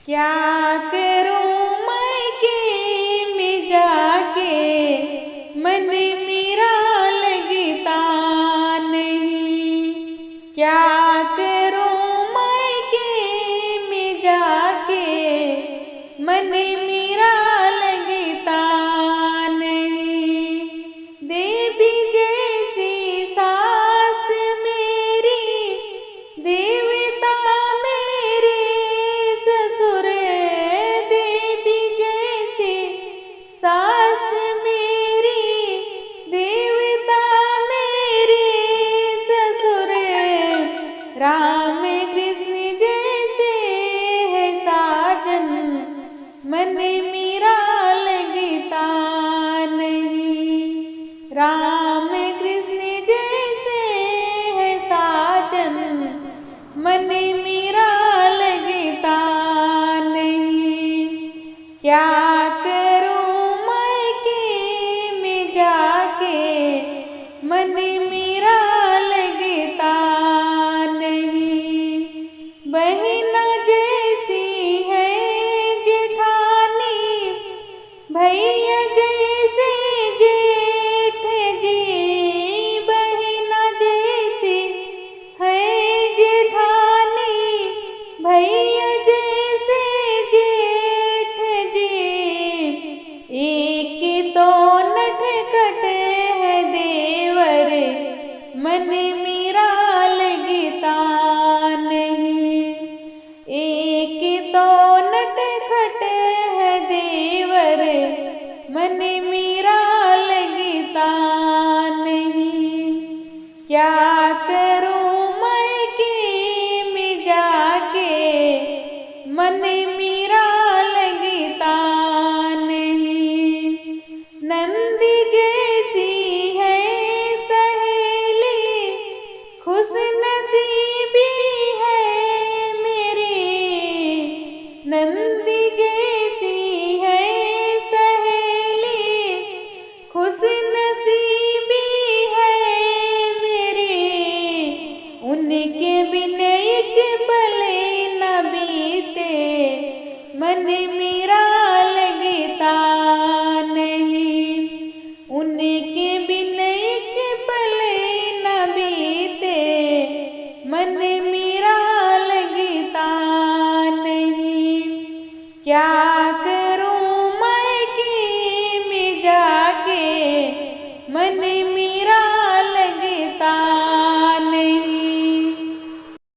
क्या करूं मैं कि में जाके मन मेरा लगता नहीं। क्या करूं मैं कि में जाके मन मेरा लगता नहीं। देवी जैसी सास मेरी, देवता मेरे ससुर। देवी जैसी सास मेरी, देवता मेरे ससुर। राम कृष्ण जैसे है साजन, मन मेरा लगता नहीं। राम कृष्ण जैसे है साजन, मन मेरा लगता नहीं। क्या करूं मैं कि में जाके मन मेरा लगता नहीं। बहना जैसी है जेठानी, भैया जैसे जेठ जी। बहना जैसी है जेठानी, भैया जैसे जेठ जी। एक तो नटखट है देवर, मन मेरा लगता नहीं। एक तो नटखट है देवर, मन मेरा लगता नहीं। क्या करूं मैं कि में जाके मन मेरा लगता नहीं। नंदी जैसी है सहेली, खुश नसीबी है मेरी। नंदी जैसी है सहेली, खुश नसीबी है मेरी। उनके बिन एक पल न बीते, मन मेरा लगता नहीं। उनके बिन एक पल न बीते, मन मेरा लगता नहीं। क्या